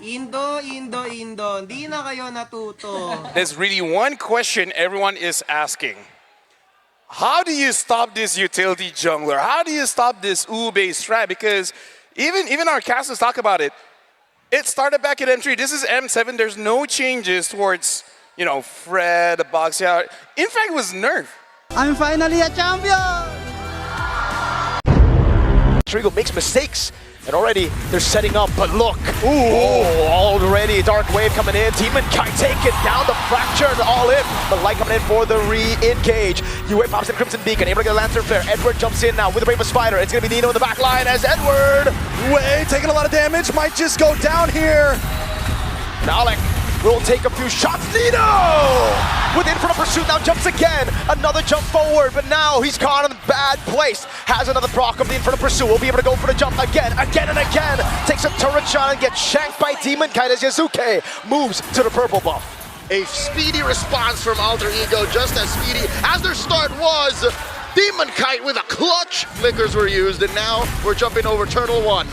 Indo. Hindi na kayo natuto. There's really one question everyone is asking. How do you stop this utility jungler? How do you stop this Ube strat? Because even our casters talk about it. It started back at M3. This is M7. There's no changes towards, you know, Fred, Boxia. In fact, it was nerf. I'm finally a champion! Trigo makes mistakes, and already they're setting up, but look. Ooh, already Dark Wave coming in. Demon Kai taking down the Fracture and all in. The Light coming in for the re-engage. UA pops in Crimson Beacon, able to get a Lantern Flare. Edward jumps in now with the Brave of Spider. It's going to be Nino in the back line as Edward. Way taking a lot of damage, might just go down here. Alec will take a few shots. Nino! With Inferno Pursuit now jumps again. Another jump forward, but now he's caught in a bad place. Has another proc of the Inferno Pursuit. Will be able to go for the jump again and again. Takes a turret shot and gets shanked by Demon Kite as Yasuke moves to the purple buff. A speedy response from Alter Ego, just as speedy as their start was. Demon Kite with a clutch. Flickers were used, and now we're jumping over Turtle 1.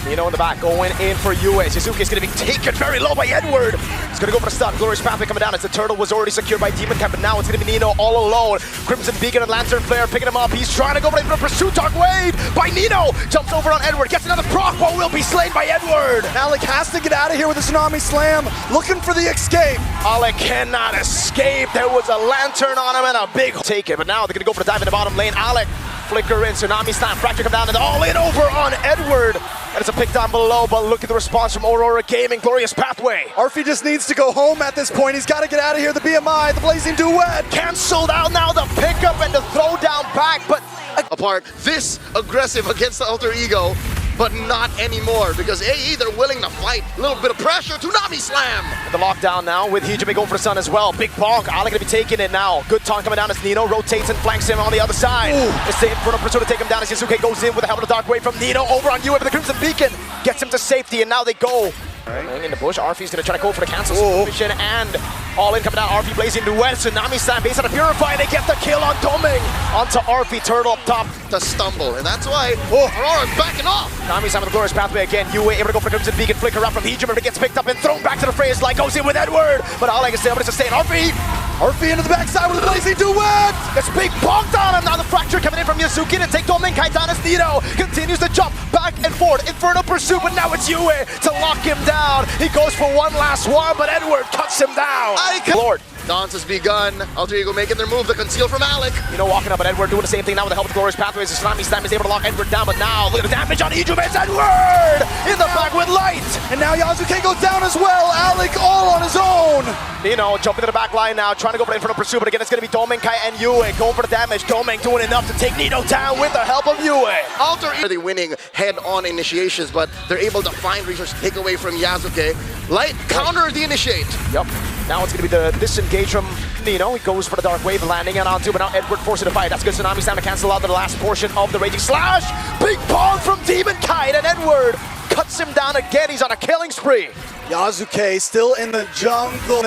Nino in the back, going in for UA. Shizuki's going to be taken very low by Edward. He's going to go for the stun. Glorious Pathway coming down as the turtle was already secured by Demon Cat, but now it's going to be Nino all alone. Crimson Beacon and Lantern Flare picking him up. He's trying to go for the pursuit. Dark Wave by Nino. Jumps over on Edward, gets another proc, but will be slain by Edward. Alec has to get out of here with a Tsunami Slam, looking for the escape. Alec cannot escape. There was a lantern on him and a big take it, but now they're going to go for the dive in the bottom lane. Alec flicker in, Tsunami Slam, Fracture come down, and all in over on Edward. And it's a pick down below, but look at the response from Aurora Gaming. Glorious Pathway. Arfi just needs to go home at this point. He's got to get out of here. The BMI, the Blazing Duet. Cancelled out now, the pickup and the throw down back, but Apart, this aggressive against the Alter Ego, but not anymore, because AE, they're willing to fight. A little bit of pressure, Tsunami Slam! the lockdown now with Hijime going for the sun as well. Big bonk, Alec gonna be taking it now. Good taunt coming down as Nino rotates and flanks him on the other side. It's the Inferno Pursuit to take him down as Yasuke goes in with the helmet of Dark Wave from Nino over on UA with the Crimson Beacon. Gets him to safety, and now they go. In the bush, Arfi's gonna try to go for the cancel supervision, and all in coming down. Arfi Blazing Duet, Tsunami Slam based on a Purify, and they get the kill on Doming onto Arfi, turtle up top. To stumble, and that's why Aurora's backing off. Tsunami Slam with the Glorious Pathway again. UA able to go for the Crimson Beacon, flicker out from Hijime, but it gets picked up and thrown back to the Freya's light, goes in with Edward, but Alec is still able to sustain. Arfi into the backside with a Blazing Duet. It's big bonked on him. Now the Fracture coming in from Yasuki to take Doming Kai down as Nino continues to jump back and forth. Inferno Pursuit, but now it's UA to lock him down. He goes for one last one, but Edward cuts him down. Lord. Dance has begun. Alter Ego making their move to conceal from Alec. You know, walking up, but Edward doing the same thing now with the help of the Glorious Pathways. The Tsunami Slam is able to lock Edward down, but now look at the damage on Hijime. It's Edward in the back with light. And now Yasuke goes down as well. Alec all on his own. Nino jumping to the back line now, trying to go for the Inferno Pursuit, but again, it's going to be Doming Kai and Yue going for the damage. Doming doing enough to take Nino down with the help of Yue. Alter Ego, they're winning head-on initiations, but they're able to find resources to take away from Yasuke. Light counters the initiate. Yep. Now it's going to be the disengage from Nino. He goes for the Dark Wave, landing it onto, but now Edward forcing the fight. That's good. Tsunami Slam to cancel out the last portion of the Raging Slash. Big bomb from Demon Kite, and Edward cuts him down again. He's on a killing spree. Yasuke still in the jungle.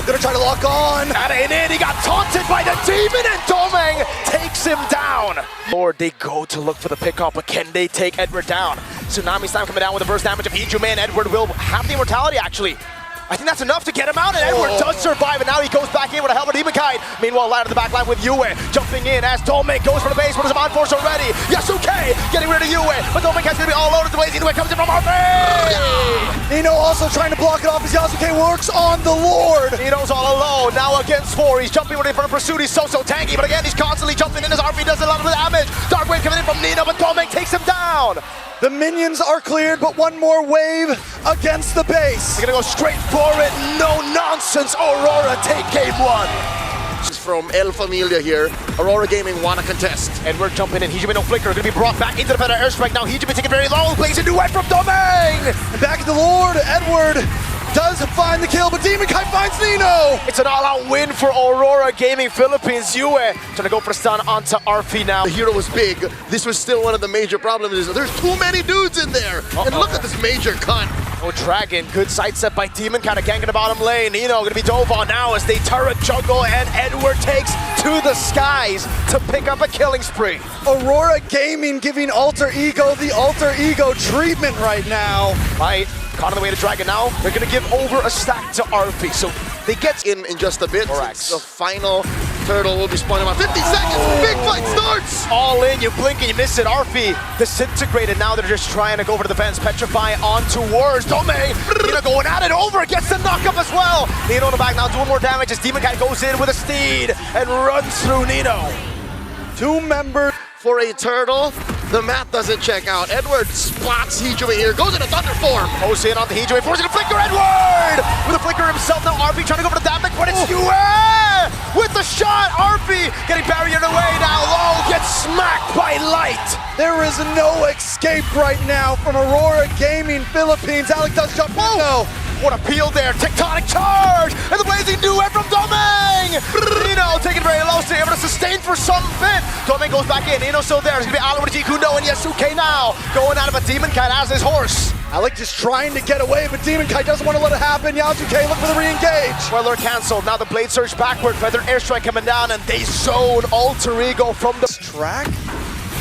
Gonna try to lock on. And in, he got taunted by the Demon, and Doming takes him down. Lord, they go to look for the pickup, but can they take Edward down? Tsunami Slam coming down with the burst damage of Hijime, and Edward will have the immortality, actually. I think that's enough to get him out, and Edward does survive, and now he goes back in with a helmet of Demon Kite. Meanwhile, Light on the back line with Yue jumping in as Doming goes for the base, but is on force already. Yasuke getting rid of Yue, but Doming Kite's gonna be all over the Blazing Duet comes in from Arfi. Nino also trying to block it off as Yasuke works on the Lord. Nino's all alone, now against 4. He's jumping with Inferno Pursuit, he's so tanky, but again, he's constantly jumping in as Arfi does a lot of damage. Dark Wave coming in from Nino, but Doming takes him down. The minions are cleared, but one more wave against the base. They're gonna go straight for it, no nonsense. Aurora take game 1. This is from El Familia here. Aurora Gaming wanna contest. Edward jumping in, Hijime no flicker, gonna be brought back into the better airstrike now. Hijime taking very low, Blazing Duet from Doming! And back at the Lord, Edward does find the kill, but Demon Kite finds Nino! It's an all-out win for Aurora Gaming Philippines. Yue trying to go for the stun onto Arfi now. The hero was big. This was still one of the major problems. Is there's too many dudes in there. And look at this major cut. Oh, Dragon, good sidestep by Demon, kind of ganking the bottom lane. Nino gonna be dove on now as they turret juggle, and Edward takes to the skies to pick up a killing spree. Aurora Gaming giving Alter Ego the Alter Ego treatment right now. Right. Caught on the way to Dragon now. They're going to give over a stack to RP. So they get In just a bit. Correct. The final turtle will be spawning about 50 seconds. Big fight starts. all in. You blink and you miss it. RP disintegrated. Now they're just trying to go for the defense. Petrify on towards Domain. Nino going at it over. Gets the knock up as well. Nino in the back now doing more damage as Demon Kite goes in with a steed and runs through Nino. 2 members. For a turtle, the math doesn't check out. Edward spots Hijime here, goes into thunder form. Goes in on the Hijime, forcing a flicker. Edward with a flicker himself. Now RP trying to go for the damage, but it's Yue with the shot. RP getting barriered away now. Low gets smacked by Light. There is no escape right now from Aurora Gaming Philippines. Alec does jump in though. What a peel there. Tectonic charge. And the blazing duet from Domeng. Nino taking it very low, so able to sustain for some bit. Domeng goes back in. Nino still there. It's going to be Alan with Jikundo and Yasuke now. Going out of a Demon Kite as his horse. Alec just trying to get away, but Demon Kite doesn't want to let it happen. Yasuke look for the re-engage. Weller canceled. Now the blade surge backward. Feather airstrike coming down, and they zone Alter Ego from the Track.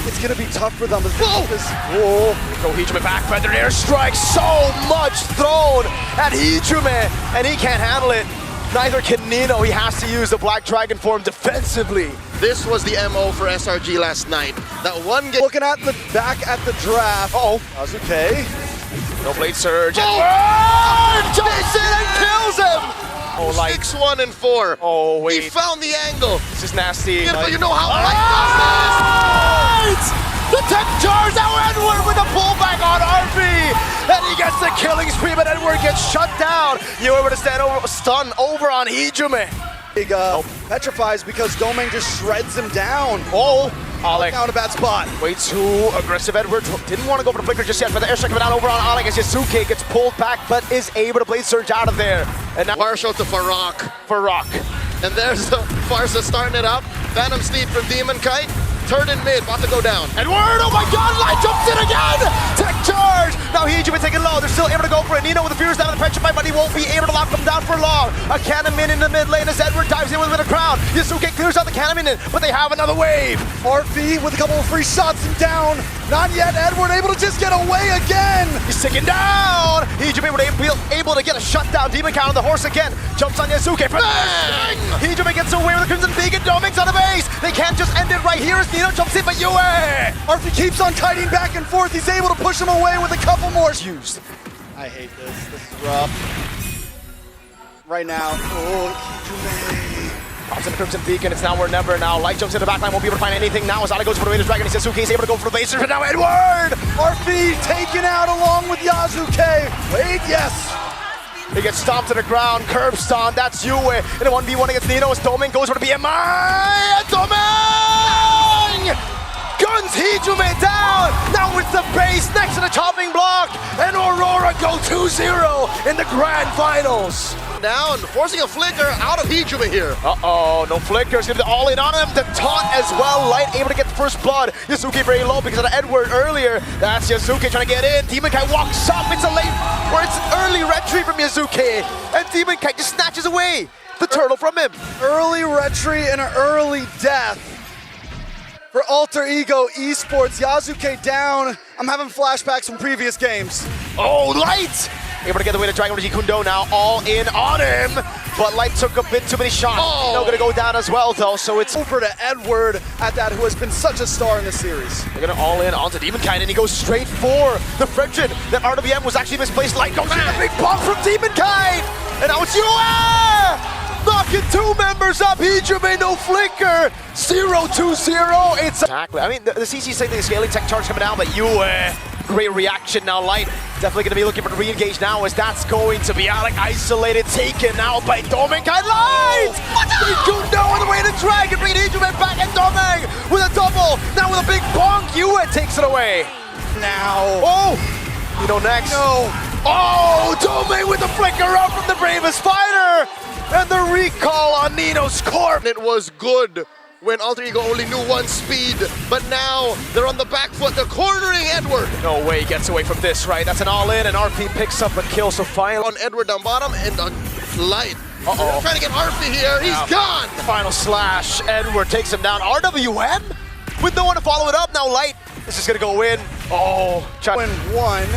It's going to be tough for them. Whoa! Go Hijime back, feathered airstrike, so much thrown at Hijime, and he can't handle it. Neither can Nino. He has to use the Black Dragon form defensively. This was the MO for SRG last night. That one game. Looking at the back at the draft. Uh-oh. Yasuke. No blade surge. Oh! And jumps in and kills him! Oh, Light. 6-1 and 4. Oh, He wait. found the angle. This is nasty. Yeah, but you know how Light does this! The tech charge now Edward with a pullback on RP! And he gets the killing spree, but Edward gets shut down. You were able to stun over on Hijime. Big petrifies because Domeng just shreds him down. Oh, Alec. Down a bad spot. Way too aggressive. Edward didn't want to go for the flicker just yet, but the airstrike coming down over on Alec as Yasuke gets pulled back, but is able to blade surge out of there. And now Partial to Farrak. for Rock. And there's the Farsa starting it up. Phantom Steed from Demon Kite. Third and mid, about to go down. Edward, oh my god, Light jumps in again! Tech charge! Now Hijime taking low, they're still able to go for it. Nino with the fears down in the petrify, but he won't be able to lock them down for long. A Cannon in the mid lane as Edward dives in with a crown. Yasuke clears out the Cannon, but they have another wave. RP with a couple of free shots and down. Not yet. Edward able to just get away again. He's ticking down! Hijime able to get a shutdown. Demon Kite on the horse again. Jumps on Yasuke. Bang! Hijime gets away with the Crimson Beacon. Doming's on the base. They can't just end it right here as Nino jumps in, but Yue! RP keeps on kiting back and forth. He's able to push him away with a couple more used. I hate this. This is rough. Right now. Oh, Hijime. Pops in the Crimson Beacon, it's now or never now. Light jumps in the backline, won't be able to find anything now as Ale goes for the Raiders Dragon. Yasuke is able to go for the Blazers, but now Edward! RP taken out along with Yasuke. Wait, yes. He gets stomped to the ground, curb stomp, that's Yue. In a 1v1 against Nino as Domeng goes for the BMI! And Domeng! Guns Hijime down! Now it's the base next to the chopping block, and Aurora go 2-0 in the grand finals. Down, forcing a flicker out of Hijime here. Uh-oh, no flickers, gonna be all in on him. The taunt as well, Light able to get the first blood. Yasuke very low because of the Edward earlier. That's Yasuke trying to get in. Demon Kite walks up, it's a late, or it's an early retreat from Yasuke. And Demon Kite just snatches away the turtle from him. Early retreat and an early death for Alter Ego Esports. Yasuke down. I'm having flashbacks from previous games. Oh, Light! Able to get away to Dragon Kundo now, all in on him. But Light took a bit too many shots. Oh. Nino gonna go down as well though, so it's Over to Edward at that, who has been such a star in this series. they're gonna all in onto Demon Kite, and he goes straight for the Fredrin. That RWM was actually misplaced. Light goes in, a big pump from Demon Kite! And now it's Yue! Knocking 2 members up, Hijime, no flicker! 0-2-0, it's exactly. I mean, the CC saying the scaling tech charge coming down, but Yue, great reaction now. Light definitely gonna be looking for the re-engage now, as that's going to be Alec isolated, taken out by Domeng. Light! Kundo on the way to Dragon, bring Hijime back, and Domeng with a double, now with a big bonk, Yue takes it away. Now. Oh! Nino next. No. Oh! Domeng with the flicker out from the bravest fighter! And the recall on Nino's corpse. It was good when Alter Ego only knew one speed, but now they're on the back foot. They're cornering Edward. No way he gets away from this, right? That's an all-in, and RP picks up a kill, so finally On Edward down bottom and on Light. Uh-oh. They're trying to get RP here. He's gone. final slash. Edward takes him down. RWM with no one to follow it up. Now Light, this is gonna go in. Oh, Win one.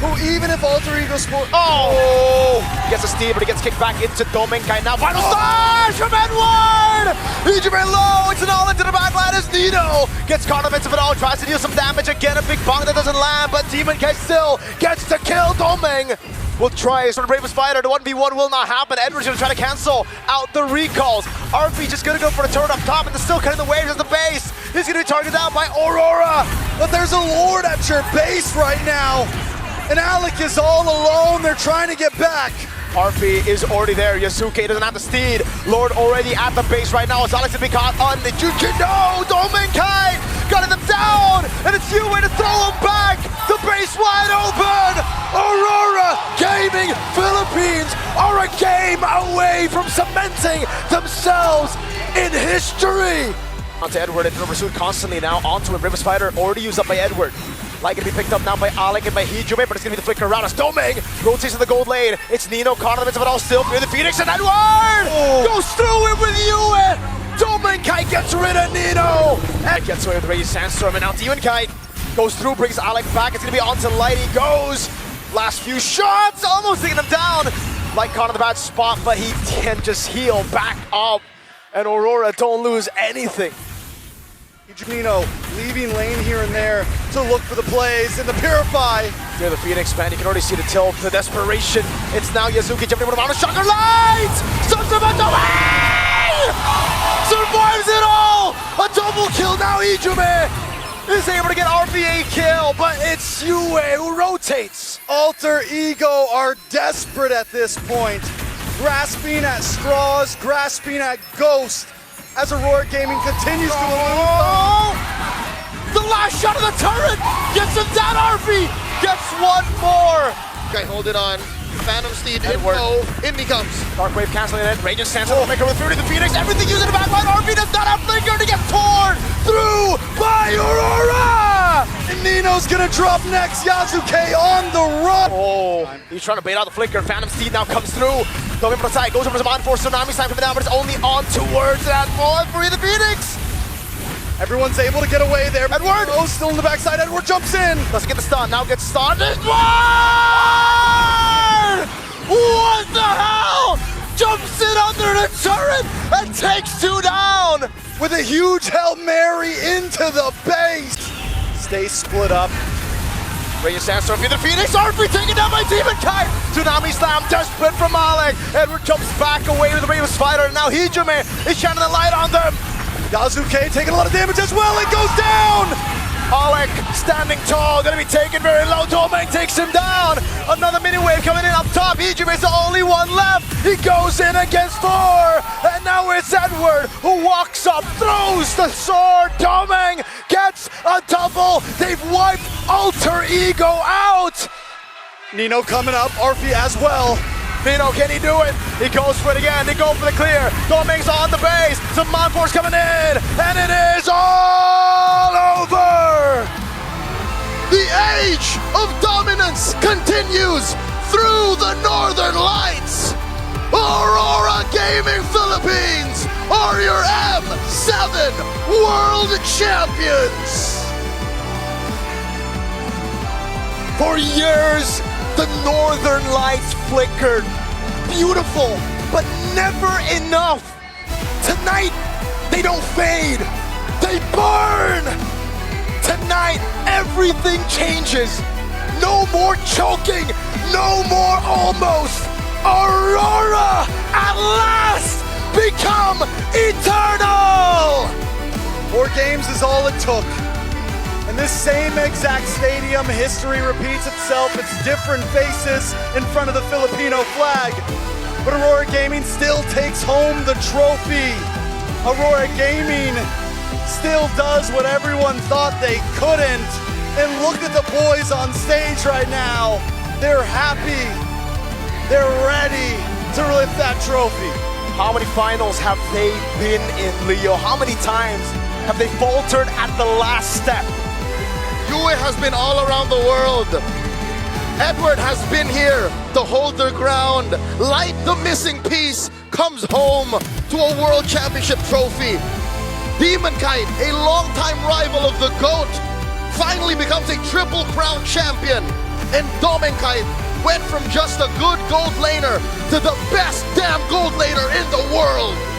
who even if Alter Ego Sport... Oh! He gets a steal, but he gets kicked back into Domenkai now. Final stars from Edward! Ijume low, it's an all into the backline as Nino gets caught offensive at all, tries to deal some damage again. A big bong that doesn't land, but Demonkay still gets to kill Domeng. Will try sort of Brave Spider. The 1v1 will not happen. Edward's gonna try to cancel out the recalls. RP just gonna go for the turret up top, and they're still cutting the waves at the base. He's gonna be targeted out by Aurora. But there's a Lord at your base right now. And Alec is all alone. They're trying to get back. RP is already there. Yasuke doesn't have the steed. Lord already at the base right now. Is Alex to be caught on the Juju? No! Domenkai got them down! And it's you way to throw him back! The base wide open! Aurora Gaming Philippines are a game away from cementing themselves in history! Onto Edward and pursued constantly now. Onto him. River Spider already used up by Edward. Light gonna be picked up now by Alec and by Hijume, but it's gonna be the flicker around as Domeng rotates to the gold lane. It's Nino caught in the midst of it all still through the Phoenix, and Edward goes through it with Yue. Domenkai gets rid of Nino and gets away with Raging Sandstorm, and now Demonkay goes through, brings Alec back. It's gonna be onto Light. He goes. Last few shots, almost taking him down. Light caught in the bad spot, but he can just heal back up. And Aurora don't lose anything. Nino leaving lane here and there to look for the plays in the Purify. Near the Phoenix, man, you can already see the tilt, the desperation. It's now Yasuki jumping around a shocker light! Sun's about to win! Survives it all! A double kill now, Ijume is able to get RPA kill, but it's Yue who rotates. Alter Ego are desperate at this point. Grasping at straws, grasping at Ghost. As Aurora Gaming continues to elude. The last shot of the turret gets him down. RP gets one more. Okay, hold it on. Phantom Steed Edward. info. In he comes. Dark Wave canceling it. Raging Sandstorm will make her with 30 to the Phoenix. Everything using the backline. RP does not have flicker to get torn through by Aurora. And Nino's gonna drop next. Yasuke on the run. Oh, he's trying to bait out the flicker. Phantom Steed now comes through. Going for the side, goes over to Zaman for Tsunami time coming down, but it's only on towards that ball for the Phoenix. Everyone's able to get away there. Edward! Oh, still in the backside. Edward jumps in. Doesn't get the stun, now gets stunned. Edward! What the hell? Jumps in under the turret and takes two down. With a huge Hail Mary into the base. Stay split up. Raging Sandstorm for the Phoenix. RP taken down by Demonkay. Tsunami slam desperate from Alec. Edward jumps back away with the Brave Spider, and now Hijume is shining the light on them. Yasuke taking a lot of damage as well. It goes down. Alec standing tall, gonna be taken very low. Domeng takes him down. Another mini wave coming in up top. Hijume is the only one left. He goes in against Thor, and now it's Edward who walks up, throws the sword. Domeng gets a double. They've wiped Alter Ego out. Nino coming up. RP as well. Nino, can he do it? He goes for it again. They go for the clear. Domeng's on the base. Some Monforce coming in, and it is all over. The age of dominance continues through the Northern Lights. Aurora Gaming Philippines are your M7 World Champions. For years, the Northern Lights flickered. Beautiful, but never enough. Tonight, they don't fade. They burn. Tonight, everything changes. No more choking. No more almost. Aurora, at last, become eternal. 4 games is all it took. In this same exact stadium, history repeats itself. It's different faces in front of the Filipino flag. But Aurora Gaming still takes home the trophy. Aurora Gaming still does what everyone thought they couldn't. And look at the boys on stage right now. They're happy. They're ready to lift that trophy. How many finals have they been in, Leo? How many times have they faltered at the last step? Yue has been all around the world. Edward has been here to hold their ground. Light, the missing piece, comes home to a World Championship trophy. Demonkay, a longtime rival of the GOAT, finally becomes a Triple Crown champion. And Domenkite went from just a good gold laner to the best damn gold laner in the world.